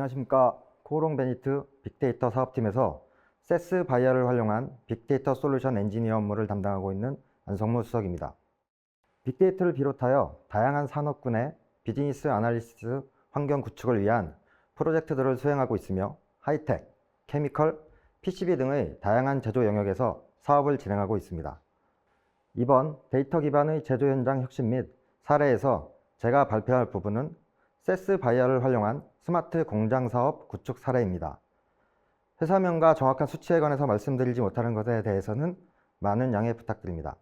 안녕하십니까. 코오롱 베니트 빅데이터 사업팀에서 세스 바이아를 활용한 빅데이터 솔루션 엔지니어 업무를 담당하고 있는 안성무 수석입니다. 빅데이터를 비롯하여 다양한 산업군의 비즈니스 아날리시스 환경 구축을 위한 프로젝트들을 수행하고 있으며 하이텍, 케미컬, PCB 등의 다양한 제조 영역에서 사업을 진행하고 있습니다. 이번 데이터 기반의 제조 현장 혁신 및 사례에서 제가 발표할 부분은 세스 바이아를 활용한 스마트 공장 사업 구축 사례입니다. 회사명과 정확한 수치에 관해서 말씀드리지 못하는 것에 대해서는 많은 양해 부탁드립니다.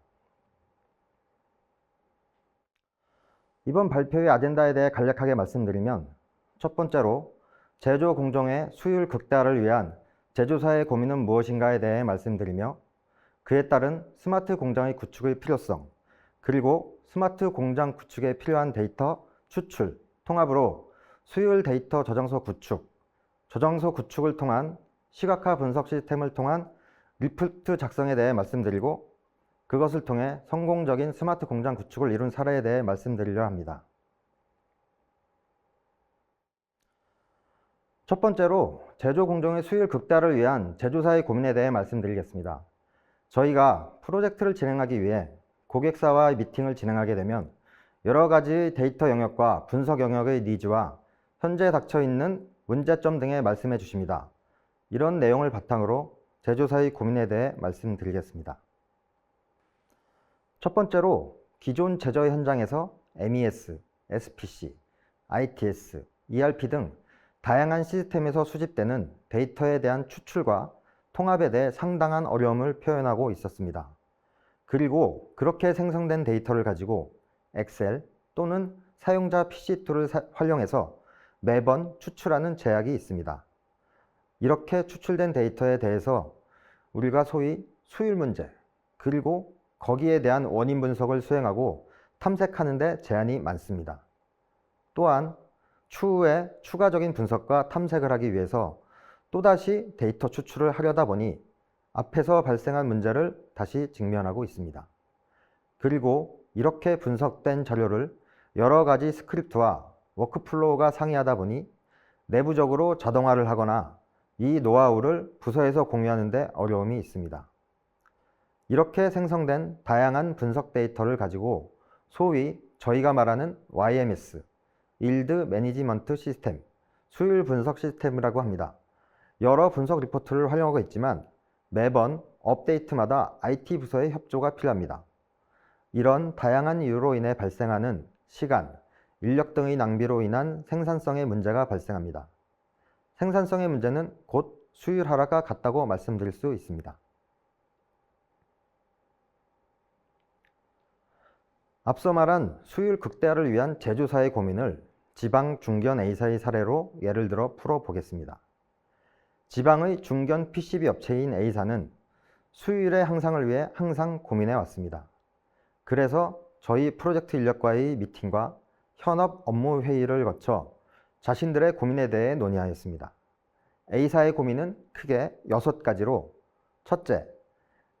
이번 발표의 아젠다에 대해 간략하게 말씀드리면, 첫 번째로 제조 공정의 수율 극대화를 위한 제조사의 고민은 무엇인가에 대해 말씀드리며, 그에 따른 스마트 공장의 구축의 필요성, 그리고 스마트 공장 구축에 필요한 데이터 추출, 통합으로 수율 데이터 저장소 구축, 저장소 구축을 통한 시각화 분석 시스템을 통한 리포트 작성에 대해 말씀드리고, 그것을 통해 성공적인 스마트 공장 구축을 이룬 사례에 대해 말씀드리려 합니다. 첫 번째로 제조 공정의 수율 극대화를 위한 제조사의 고민에 대해 말씀드리겠습니다. 저희가 프로젝트를 진행하기 위해 고객사와의 미팅을 진행하게 되면 여러 가지 데이터 영역과 분석 영역의 니즈와 현재 닥쳐있는 문제점 등에 말씀해 주십니다. 이런 내용을 바탕으로 제조사의 고민에 대해 말씀드리겠습니다. 첫 번째로 기존 제조 현장에서 MES, SPC, ITS, ERP 등 다양한 시스템에서 수집되는 데이터에 대한 추출과 통합에 대해 상당한 어려움을 표현하고 있었습니다. 그리고 그렇게 생성된 데이터를 가지고 엑셀 또는 사용자 PC 툴을 활용해서 매번 추출하는 제약이 있습니다. 이렇게 추출된 데이터에 대해서 우리가 소위 수율 문제, 그리고 거기에 대한 원인 분석을 수행하고 탐색하는 데 제한이 많습니다. 또한 추후에 추가적인 분석과 탐색을 하기 위해서 또다시 데이터 추출을 하려다 보니 앞에서 발생한 문제를 다시 직면하고 있습니다. 그리고 이렇게 분석된 자료를 여러 가지 스크립트와 워크플로우가 상이하다 보니 내부적으로 자동화를 하거나 이 노하우를 부서에서 공유하는 데 어려움이 있습니다. 이렇게 생성된 다양한 분석 데이터를 가지고 소위 저희가 말하는 YMS, 일드 매니지먼트 시스템, 수율 분석 시스템이라고 합니다. 여러 분석 리포트를 활용하고 있지만 매번 업데이트마다 IT 부서의 협조가 필요합니다. 이런 다양한 이유로 인해 발생하는 시간, 인력 등의 낭비로 인한 생산성의 문제가 발생합니다. 생산성의 문제는 곧 수율 하락과 같다고 말씀드릴 수 있습니다. 앞서 말한 수율 극대화를 위한 제조사의 고민을 지방 중견 A사의 사례로 예를 들어 풀어보겠습니다. 지방의 중견 PCB 업체인 A사는 수율의 향상을 위해 항상 고민해 왔습니다. 그래서 저희 프로젝트 인력과의 미팅과 현업 업무 회의를 거쳐 자신들의 고민에 대해 논의하였습니다. A사의 고민은 크게 6가지로, 첫째,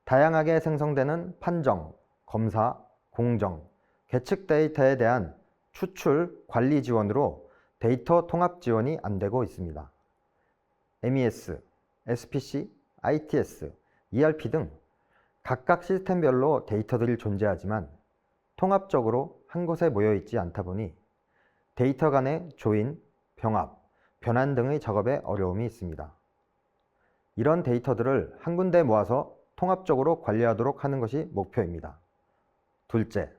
다양하게 생성되는 판정, 검사, 공정, 계측 데이터에 대한 추출, 관리 지원으로 데이터 통합 지원이 안 되고 있습니다. MES, SPC, ITS, ERP 등 각각 시스템별로 데이터들이 존재하지만 통합적으로 한 곳에 모여있지 않다 보니 데이터 간의 조인, 병합, 변환 등의 작업에 어려움이 있습니다. 이런 데이터들을 한 군데 모아서 통합적으로 관리하도록 하는 것이 목표입니다. 둘째,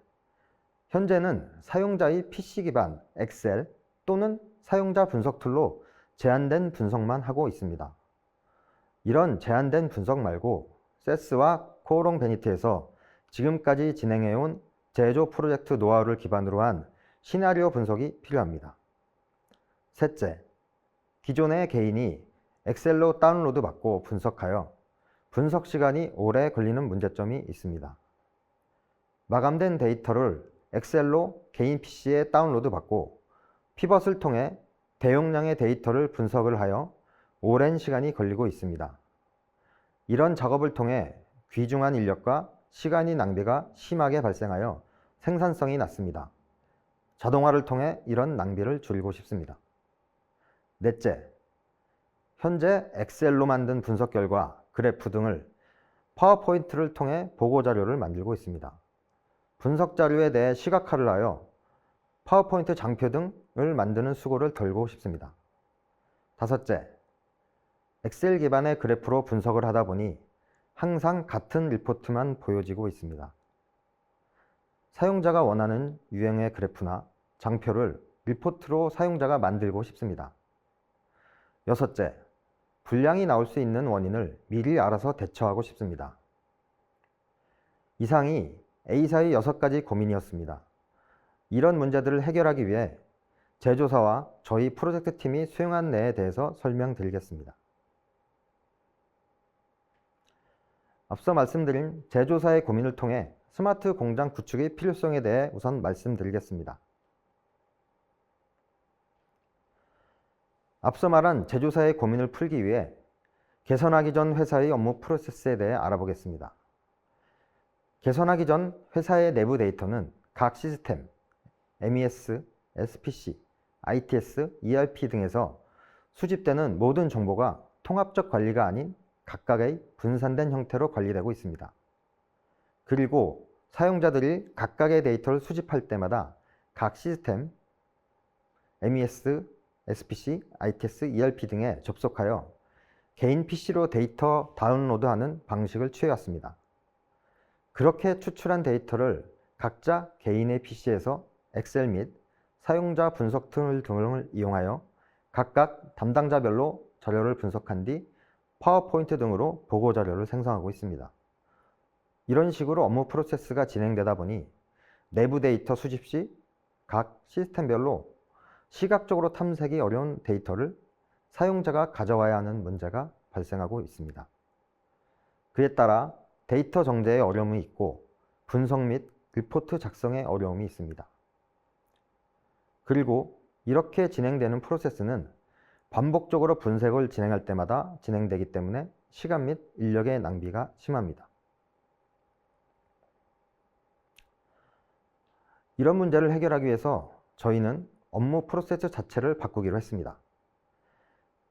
현재는 사용자의 PC 기반 엑셀 또는 사용자 분석 툴로 제한된 분석만 하고 있습니다. 이런 제한된 분석 말고 세스와 코오롱 베니트에서 지금까지 진행해온 제조 프로젝트 노하우를 기반으로 한 시나리오 분석이 필요합니다. 셋째, 기존의 개인이 엑셀로 다운로드 받고 분석하여 분석 시간이 오래 걸리는 문제점이 있습니다. 마감된 데이터를 엑셀로 개인 PC에 다운로드 받고 피벗을 통해 대용량의 데이터를 분석을 하여 오랜 시간이 걸리고 있습니다. 이런 작업을 통해 귀중한 인력과 시간이 낭비가 심하게 발생하여 생산성이 낮습니다. 자동화를 통해 이런 낭비를 줄이고 싶습니다. 넷째, 현재 엑셀로 만든 분석 결과, 그래프 등을 파워포인트를 통해 보고 자료를 만들고 있습니다. 분석 자료에 대해 시각화를 하여 파워포인트 장표 등을 만드는 수고를 덜고 싶습니다. 다섯째, 엑셀 기반의 그래프로 분석을 하다 보니 항상 같은 리포트만 보여지고 있습니다. 사용자가 원하는 유형의 그래프나 장표를 리포트로 사용자가 만들고 싶습니다. 여섯째, 불량이 나올 수 있는 원인을 미리 알아서 대처하고 싶습니다. 이상이 A사의 6가지 고민이었습니다. 이런 문제들을 해결하기 위해 제조사와 저희 프로젝트 팀이 수행한 내에 대해서 설명드리겠습니다. 앞서 말씀드린 제조사의 고민을 통해 스마트 공장 구축의 필요성에 대해 우선 말씀드리겠습니다. 앞서 말한 제조사의 고민을 풀기 위해 개선하기 전 회사의 업무 프로세스에 대해 알아보겠습니다. 개선하기 전 회사의 내부 데이터는 각 시스템, MES, SPC, ITS, ERP 등에서 수집되는 모든 정보가 통합적 관리가 아닌 각각의 분산된 형태로 관리되고 있습니다. 그리고 사용자들이 각각의 데이터를 수집할 때마다 각 시스템, MES, SPC, ITS, ERP 등에 접속하여 개인 PC로 데이터 다운로드하는 방식을 취해왔습니다. 그렇게 추출한 데이터를 각자 개인의 PC에서 엑셀 및 사용자 분석 툴 등을 이용하여 각각 담당자별로 자료를 분석한 뒤 파워포인트 등으로 보고 자료를 생성하고 있습니다. 이런 식으로 업무 프로세스가 진행되다 보니 내부 데이터 수집 시 각 시스템별로 시각적으로 탐색이 어려운 데이터를 사용자가 가져와야 하는 문제가 발생하고 있습니다. 그에 따라 데이터 정제에 어려움이 있고 분석 및 리포트 작성에 어려움이 있습니다. 그리고 이렇게 진행되는 프로세스는 반복적으로 분석을 진행할 때마다 진행되기 때문에 시간 및 인력의 낭비가 심합니다. 이런 문제를 해결하기 위해서 저희는 업무 프로세스 자체를 바꾸기로 했습니다.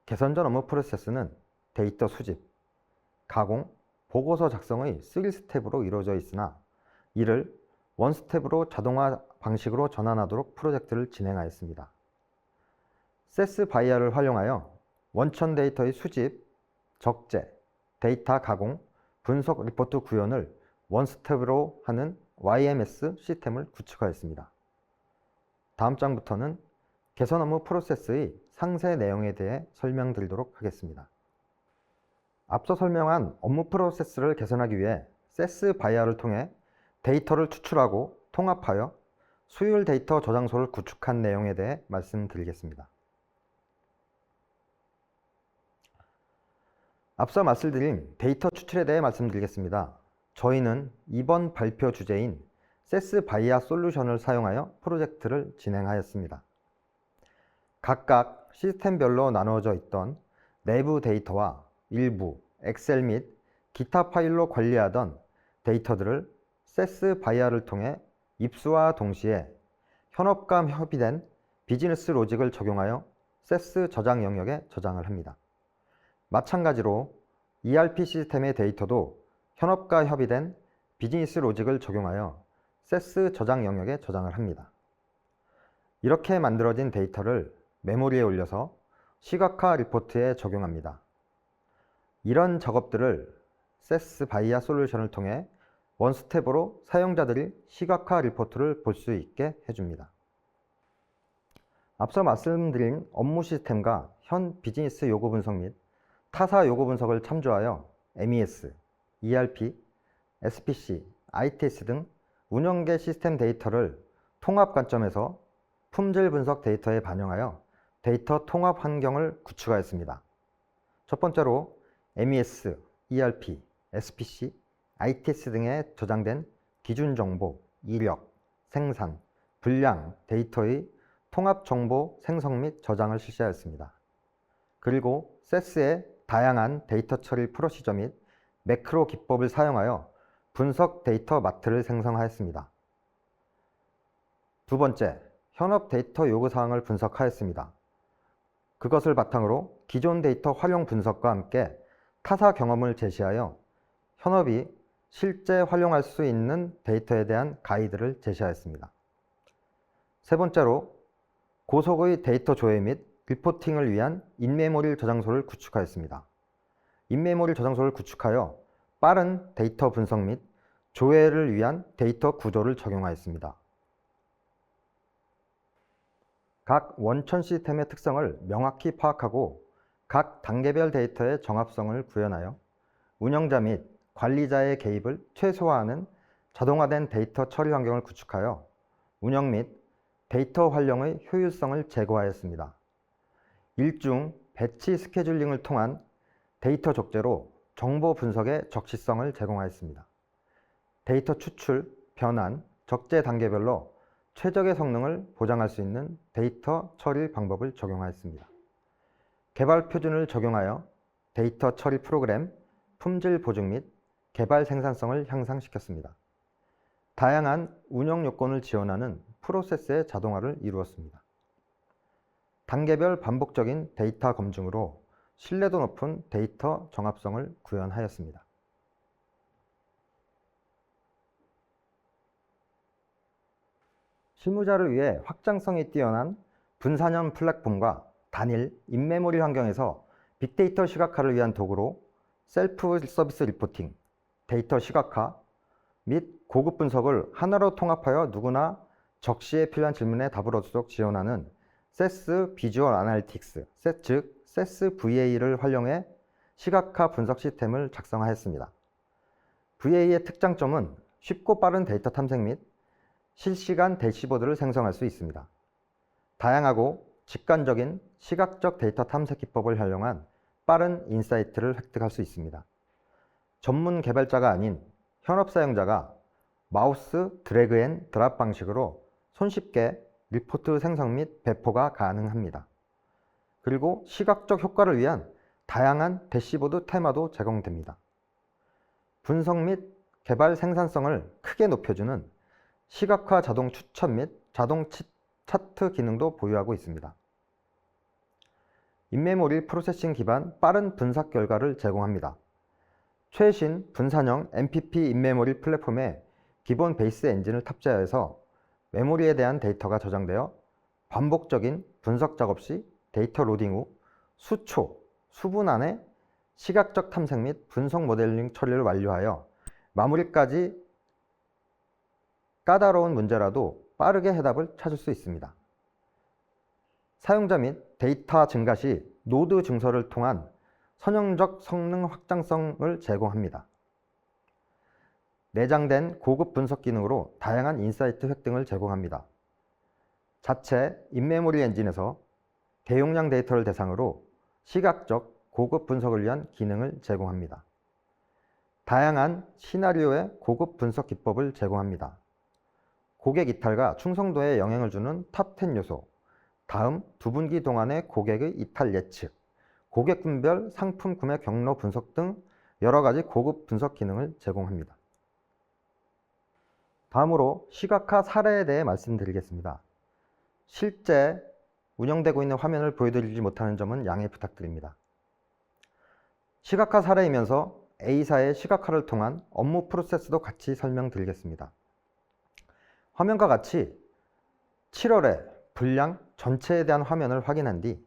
개선 전 업무 프로세스는 데이터 수집, 가공, 보고서 작성의 3스텝으로 이루어져 있으나 이를 원스텝으로 자동화 방식으로 전환하도록 프로젝트를 진행하였습니다. 세스 바이어를 활용하여 원천 데이터의 수집, 적재, 데이터 가공, 분석 리포트 구현을 원스텝으로 하는 YMS 시스템을 구축하였습니다. 다음 장부터는 개선 업무 프로세스의 상세 내용에 대해 설명드리도록 하겠습니다. 앞서 설명한 업무 프로세스를 개선하기 위해 세스 바이어를 통해 데이터를 추출하고 통합하여 수율 데이터 저장소를 구축한 내용에 대해 말씀드리겠습니다. 앞서 말씀드린 데이터 추출에 대해 말씀드리겠습니다. 저희는 이번 발표 주제인 세스 바이어 솔루션을 사용하여 프로젝트를 진행하였습니다. 각각 시스템별로 나누어져 있던 내부 데이터와 일부 엑셀 및 기타 파일로 관리하던 데이터들을 세스 바이어를 통해 입수와 동시에 현업과 협의된 비즈니스 로직을 적용하여 세스 저장 영역에 저장을 합니다. 마찬가지로 ERP 시스템의 데이터도 현업과 협의된 비즈니스 로직을 적용하여 세스 저장 영역에 저장을 합니다. 이렇게 만들어진 데이터를 메모리에 올려서 시각화 리포트에 적용합니다. 이런 작업들을 세스 바이어 솔루션을 통해 원스텝으로 사용자들이 시각화 리포트를 볼 수 있게 해줍니다. 앞서 말씀드린 업무 시스템과 현 비즈니스 요구 분석 및 타사 요구 분석을 참조하여 MES, ERP, SPC, ITS 등 운영계 시스템 데이터를 통합 관점에서 품질 분석 데이터에 반영하여 데이터 통합 환경을 구축하였습니다. 첫 번째로 MES, ERP, SPC, ITS 등에 저장된 기준 정보, 이력, 생산, 분량 데이터의 통합 정보 생성 및 저장을 실시하였습니다. 그리고 세스의 다양한 데이터 처리 프로시저 및 매크로 기법을 사용하여 분석 데이터 마트를 생성하였습니다. 두 번째, 현업 데이터 요구사항을 분석하였습니다. 그것을 바탕으로 기존 데이터 활용 분석과 함께 타사 경험을 제시하여 현업이 실제 활용할 수 있는 데이터에 대한 가이드를 제시하였습니다. 세 번째로 고속의 데이터 조회 및 리포팅을 위한 인메모리 저장소를 구축하였습니다. 인메모리 저장소를 구축하여 빠른 데이터 분석 및 조회를 위한 데이터 구조를 적용하였습니다. 각 원천 시스템의 특성을 명확히 파악하고 각 단계별 데이터의 정합성을 구현하여 운영자 및 관리자의 개입을 최소화하는 자동화된 데이터 처리 환경을 구축하여 운영 및 데이터 활용의 효율성을 제고하였습니다. 일중 배치 스케줄링을 통한 데이터 족제로 정보 분석의 적시성을 제공하였습니다. 데이터 추출, 변환, 적재 단계별로 최적의 성능을 보장할 수 있는 데이터 처리 방법을 적용하였습니다. 개발 표준을 적용하여 데이터 처리 프로그램, 품질 보증 및 개발 생산성을 향상시켰습니다. 다양한 운영 요건을 지원하는 프로세스의 자동화를 이루었습니다. 단계별 반복적인 데이터 검증으로 신뢰도 높은 데이터 정합성을 구현하였습니다. 실무자를 위해 확장성이 뛰어난 분산형 플랫폼과 단일 인메모리 환경에서 빅데이터 시각화를 위한 도구로 셀프 서비스 리포팅, 데이터 시각화 및 고급 분석을 하나로 통합하여 누구나 적시에 필요한 질문에 답을 얻도록 지원하는 세스 비주얼 아날리틱스, 즉 세스 VA를 활용해 시각화 분석 시스템을 작성하였습니다. VA의 특장점은 쉽고 빠른 데이터 탐색 및 실시간 대시보드를 생성할 수 있습니다. 다양하고 직관적인 시각적 데이터 탐색 기법을 활용한 빠른 인사이트를 획득할 수 있습니다. 전문 개발자가 아닌 현업 사용자가 마우스 드래그 앤 드랍 방식으로 손쉽게 리포트 생성 및 배포가 가능합니다. 그리고 시각적 효과를 위한 다양한 대시보드 테마도 제공됩니다. 분석 및 개발 생산성을 크게 높여주는 시각화 자동 추천 및 자동 차트 기능도 보유하고 있습니다. 인메모리 프로세싱 기반 빠른 분석 결과를 제공합니다. 최신 분산형 MPP 인메모리 플랫폼에 기본 베이스 엔진을 탑재하여서 메모리에 대한 데이터가 저장되어 반복적인 분석 작업 시 데이터 로딩 후 수초, 수분 안에 시각적 탐색 및 분석 모델링 처리를 완료하여 마무리까지 까다로운 문제라도 빠르게 해답을 찾을 수 있습니다. 사용자 및 데이터 증가 시 노드 증설을 통한 선형적 성능 확장성을 제공합니다. 내장된 고급 분석 기능으로 다양한 인사이트 획득을 제공합니다. 자체 인메모리 엔진에서 대용량 데이터를 대상으로 시각적 고급 분석을 위한 기능을 제공합니다. 다양한 시나리오의 고급 분석 기법을 제공합니다. 고객 이탈과 충성도에 영향을 주는 탑 10 요소, 다음 두 분기 동안의 고객의 이탈 예측, 고객군별 상품 구매 경로 분석 등 여러 가지 고급 분석 기능을 제공합니다. 다음으로 시각화 사례에 대해 말씀드리겠습니다. 실제 운영되고 있는 화면을 보여드리지 못하는 점은 양해 부탁드립니다. 시각화 사례이면서 A사의 시각화를 통한 업무 프로세스도 같이 설명드리겠습니다. 화면과 같이 7월에 분량 전체에 대한 화면을 확인한 뒤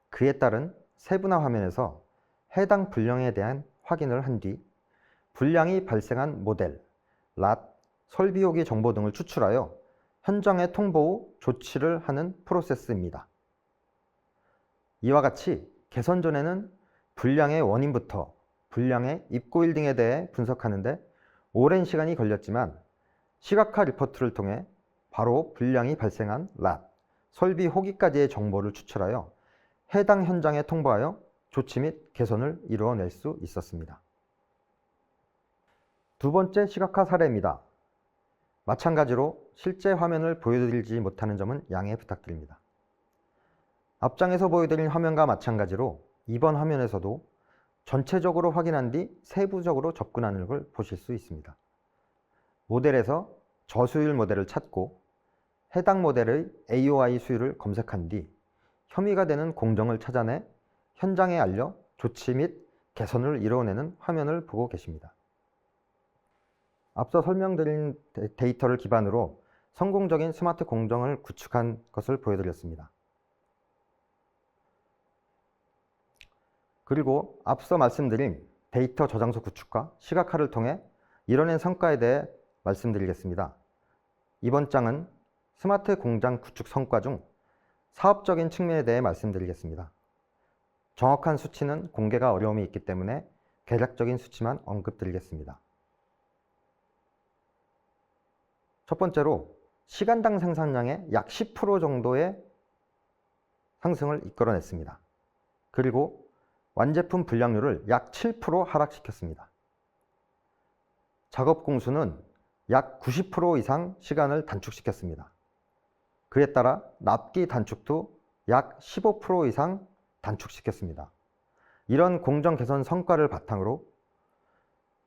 그에 따른 세분화 화면에서 해당 분량에 대한 확인을 한 뒤 분량이 발생한 모델, 랏, 설비 후기 정보 등을 추출하여 현장에 통보 후 조치를 하는 프로세스입니다. 이와 같이 개선 전에는 분량의 원인부터 분량의 입고일 등에 대해 분석하는데 오랜 시간이 걸렸지만 시각화 리포트를 통해 바로 분량이 발생한 랏, 설비 후기까지의 정보를 추출하여 해당 현장에 통보하여 조치 및 개선을 이루어낼 수 있었습니다. 두 번째 시각화 사례입니다. 마찬가지로 실제 화면을 보여드리지 못하는 점은 양해 부탁드립니다. 앞장에서 보여드린 화면과 마찬가지로 이번 화면에서도 전체적으로 확인한 뒤 세부적으로 접근하는 걸 보실 수 있습니다. 모델에서 저수율 모델을 찾고 해당 모델의 AOI 수율을 검색한 뒤 혐의가 되는 공정을 찾아내 현장에 알려 조치 및 개선을 이루어내는 화면을 보고 계십니다. 앞서 설명드린 데이터를 기반으로 성공적인 스마트 공정을 구축한 것을 보여드렸습니다. 그리고 앞서 말씀드린 데이터 저장소 구축과 시각화를 통해 이뤄낸 성과에 대해 말씀드리겠습니다. 이번 장은 스마트 공장 구축 성과 중 사업적인 측면에 대해 말씀드리겠습니다. 정확한 수치는 공개가 어려움이 있기 때문에 개략적인 수치만 언급드리겠습니다. 첫 번째로 시간당 생산량의 약 10% 정도의 상승을 이끌어냈습니다. 그리고 완제품 분량률을 약 7% 하락시켰습니다. 작업 공수는 약 90% 이상 시간을 단축시켰습니다. 그에 따라 납기 단축도 약 15% 이상 단축시켰습니다. 이런 공정 개선 성과를 바탕으로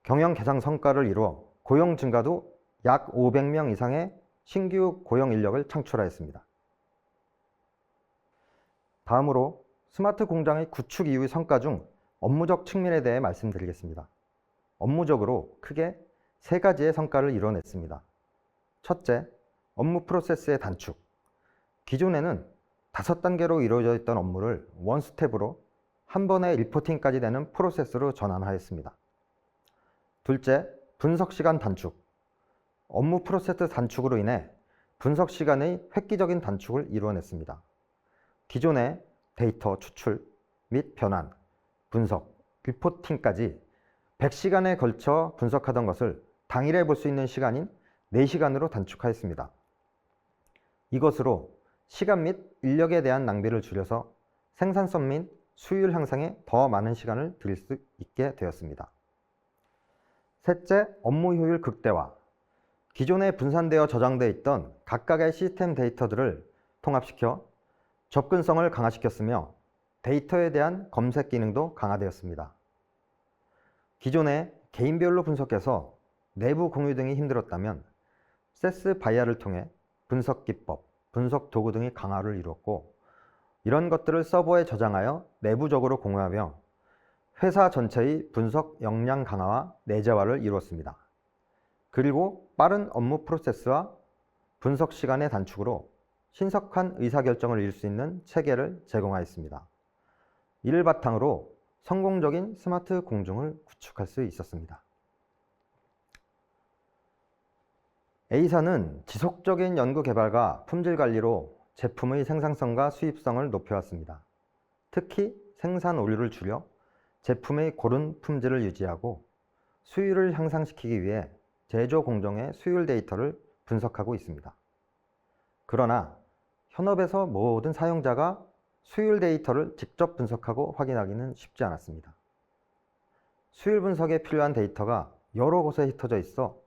경영 개선 성과를 이루어 고용 증가도 약 500명 이상의 신규 고용 인력을 창출하였습니다. 다음으로 스마트 공장의 구축 이후의 성과 중 업무적 측면에 대해 말씀드리겠습니다. 업무적으로 크게 세 가지의 성과를 이뤄냈습니다. 첫째, 업무 프로세스의 단축. 기존에는 5단계로 이루어져 있던 업무를 원스텝으로 한 번에 리포팅까지 되는 프로세스로 전환하였습니다. 둘째, 분석 시간 단축. 업무 프로세스 단축으로 인해 분석 시간의 획기적인 단축을 이루어냈습니다. 기존의 데이터 추출 및 변환, 분석, 리포팅까지 100시간에 걸쳐 분석하던 것을 당일에 볼 수 있는 시간인 4시간으로 단축하였습니다. 이것으로 시간 및 인력에 대한 낭비를 줄여서 생산성 및 수율 향상에 더 많은 시간을 들일 수 있게 되었습니다. 셋째, 업무 효율 극대화. 기존에 분산되어 저장되어 있던 각각의 시스템 데이터들을 통합시켜 접근성을 강화시켰으며 데이터에 대한 검색 기능도 강화되었습니다. 기존에 개인별로 분석해서 내부 공유 등이 힘들었다면 세스 바이아를 통해 분석 기법, 분석 도구 등의 강화를 이루었고, 이런 것들을 서버에 저장하여 내부적으로 공유하며 회사 전체의 분석 역량 강화와 내재화를 이루었습니다. 그리고 빠른 업무 프로세스와 분석 시간의 단축으로 신속한 의사결정을 이룰 수 있는 체계를 제공하였습니다. 이를 바탕으로 성공적인 스마트 공정을 구축할 수 있었습니다. A사는 지속적인 연구개발과 품질관리로 제품의 생산성과 수입성을 높여왔습니다. 특히 생산 오류를 줄여 제품의 고른 품질을 유지하고 수율을 향상시키기 위해 제조 공정의 수율 데이터를 분석하고 있습니다. 그러나 현업에서 모든 사용자가 수율 데이터를 직접 분석하고 확인하기는 쉽지 않았습니다. 수율 분석에 필요한 데이터가 여러 곳에 흩어져 있어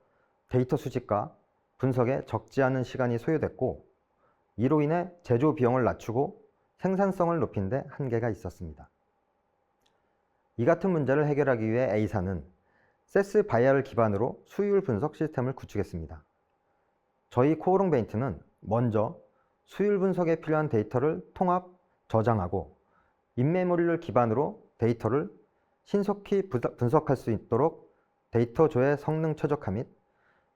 데이터 수집과 분석에 적지 않은 시간이 소요됐고, 이로 인해 제조 비용을 낮추고 생산성을 높이는 데 한계가 있었습니다. 이 같은 문제를 해결하기 위해 A사는 세스 바이아를 기반으로 수율 분석 시스템을 구축했습니다. 저희 코오롱베인트는 먼저 수율 분석에 필요한 데이터를 통합, 저장하고 인메모리를 기반으로 데이터를 신속히 분석할 수 있도록 데이터 조회 성능 최적화 및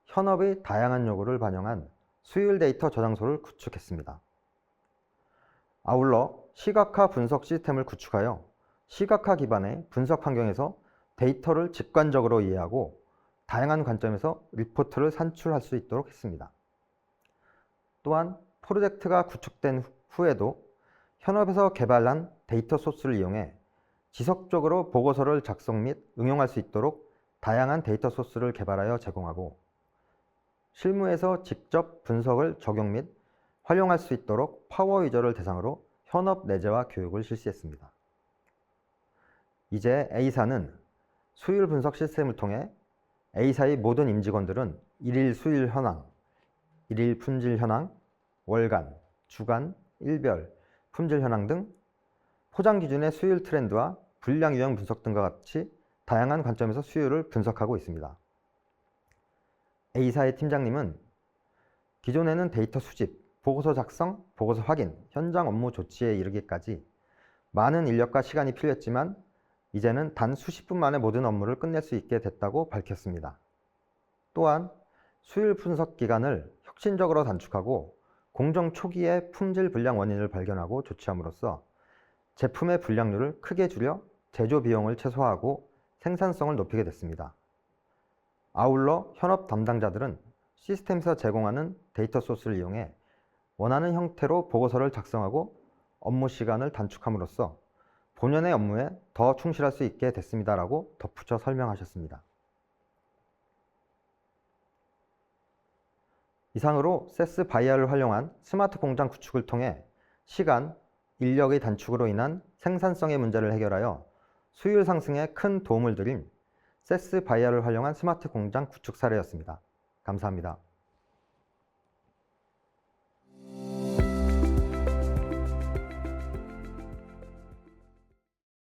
현업의 다양한 요구를 반영한 수율 데이터 저장소를 구축했습니다. 아울러 시각화 분석 시스템을 구축하여 시각화 기반의 분석 환경에서 데이터를 직관적으로 이해하고 다양한 관점에서 리포트를 산출할 수 있도록 했습니다. 또한 프로젝트가 구축된 후에도 현업에서 개발한 데이터 소스를 이용해 지속적으로 보고서를 작성 및 응용할 수 있도록 다양한 데이터 소스를 개발하여 제공하고, 실무에서 직접 분석을 적용 및 활용할 수 있도록 파워 유저를 대상으로 현업 내재화 교육을 실시했습니다. 이제 A사는 수율 분석 시스템을 통해 A사의 모든 임직원들은 일일 수율 현황, 일일 품질 현황, 월간, 주간, 일별 품질 현황 등 포장 기준의 수율 트렌드와 분량 유형 분석 등과 같이 다양한 관점에서 수율을 분석하고 있습니다. A사의 팀장님은 기존에는 데이터 수집, 보고서 작성, 보고서 확인, 현장 업무 조치에 이르기까지 많은 인력과 시간이 필요했지만 이제는 단 수십 분 만에 모든 업무를 끝낼 수 있게 됐다고 밝혔습니다. 또한 수율 분석 기간을 혁신적으로 단축하고 공정 초기에 품질 불량 원인을 발견하고 조치함으로써 제품의 불량률을 크게 줄여 제조 비용을 최소화하고 생산성을 높이게 됐습니다. 아울러 현업 담당자들은 시스템에서 제공하는 데이터 소스를 이용해 원하는 형태로 보고서를 작성하고 업무 시간을 단축함으로써 본연의 업무에 더 충실할 수 있게 됐습니다라고 덧붙여 설명하셨습니다. 이상으로 세스 바이아를 활용한 스마트 공장 구축을 통해 시간, 인력의 단축으로 인한 생산성의 문제를 해결하여 수율 상승에 큰 도움을 드린 세스 바이아를 활용한 스마트 공장 구축 사례였습니다. 감사합니다.